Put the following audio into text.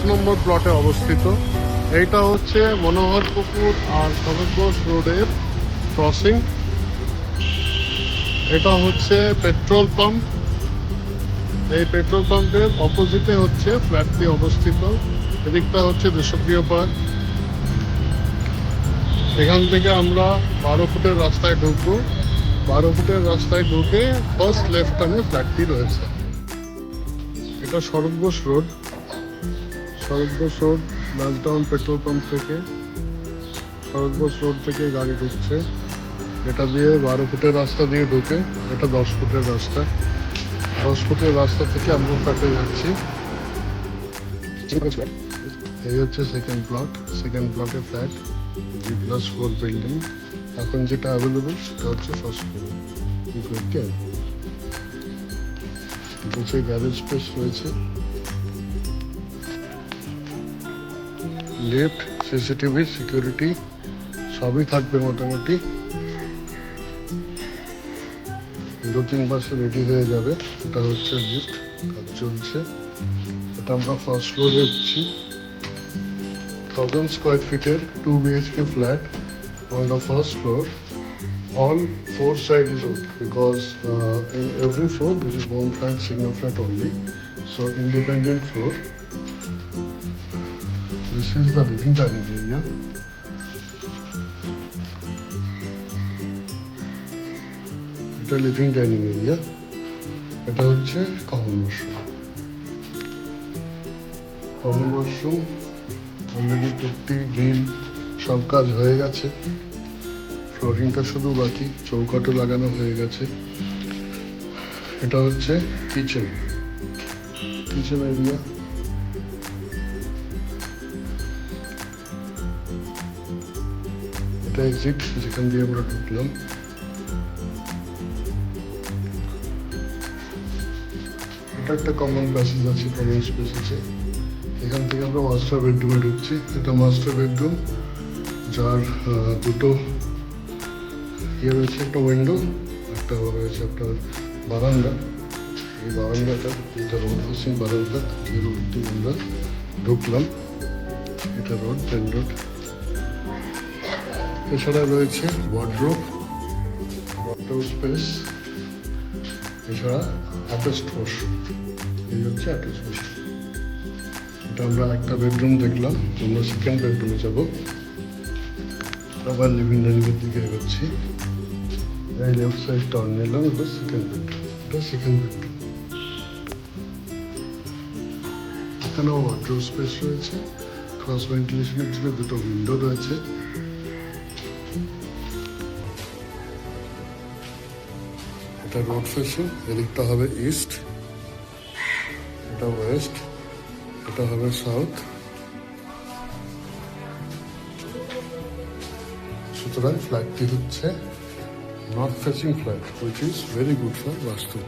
নম্বর প্লটে অবস্থিত। এইটা হচ্ছে মনোহরপুকুর আর শরৎ রোডের ক্রসিং। এটা হচ্ছে পেট্রোল পাম্প। এই পেট্রোল পাম্পের অপোজিটে হচ্ছে ফ্ল্যাটটি অবস্থিত। এদিকটা হচ্ছে দেশপ্রিয় পার্ক। এখান থেকে আমরা 12 ফুটের রাস্তায় ঢুকবো। 12 ফুটের রাস্তায় ঢুকে ফার্স্ট লেফট টার্নে ফ্ল্যাটটি রয়েছে। এটা শরৎ রোড। শরৎ রোড লালটাউন পেট্রোল পাম্প থেকে শরৎ রোড থেকে গাড়ি ঢুকছে। এটা দিয়ে 12 ফুটের রাস্তা দিয়ে ঢুকে, এটা 10 ফুটের রাস্তা। 10 ফুটের রাস্তা থেকে আমরা ফ্ল্যাটে যাচ্ছি। এই হচ্ছে সেকেন্ড প্লটে ফ্ল্যাট, G+4 বিল্ডিং। এখন যেটা অ্যাভেলেবল সেটা হচ্ছে ফার্স্ট ফ্লোর। নিচে গ্যারেজ স্পেস রয়েছে, লিফট, সিসিটিভি, সিকিউরিটি সবই থাকবে মোটামুটি। 2-3 মাসে রেডি হয়ে যাবে। এটা হচ্ছে লিফট, কাজ চলছে। এটা আমরা ফার্স্ট ফ্লোরে উঠছি। 1000 স্কোয়ার ফিটের 2 BHK flat on the first floor. All 4 sides is open because in every floor this is one flat, single flat only. So independent floor. This is the living dining area. এটা living dining area. এটা হচ্ছে common washroom. Already টুকটি grill সব কাজ হয়ে গেছে। ফ্লোরিংটা শুধু বাকি, চৌকাঠও লাগানো হয়ে গেছে। এটা হচ্ছে কিচেন এরিয়া। এটা এক্সিট, যেখান দিয়ে আমরা ঢুকলাম। এটা একটা কমন প্যাসেজ আছে, কমন স্পেস আছে। এখান থেকে আমরা মাস্টার বেডরুমে ঢুকছি। এটা মাস্টার বেডরুম, যার দুটো রয়েছে, একটা উইন্ডো, একটা রয়েছে আপনার বারান্দা। এই বারান্দাটা রোড ফেসিং বারান্দা, এই রোড দিয়ে আমরা ঢুকলাম। এটা রোড, মেন রোড। এছাড়া রয়েছে ওয়ার্ডরোব স্পেস। এছাড়া অ্যাটাচড ওয়াশরুম। এই হচ্ছে অ্যাটাচড ওয়াশরুম। এটা আমরা একটা বেডরুম দেখলাম, আমরা সেকেন্ড বেডরুমে যাবো। আবার লিভিং ডাইনিংয়ের দিকে এগোচ্ছি। এই লেফট সাইড টার্ন নিলাম, এটা সেকেন্ড বেডরুম। এখানেও ওয়ার্ডরোব স্পেস রয়েছে। ক্রস ভেন্টিলেশনের জন্য দুটো উইন্ডো রয়েছে। এটা রোড ফেসিং। এদিকটা হবে ইস্ট, এটা ওয়েস্ট, এটা হবে সাউথ। সুতরাং ফ্ল্যাটটি হচ্ছে north facing flat, which is very good for Vastu.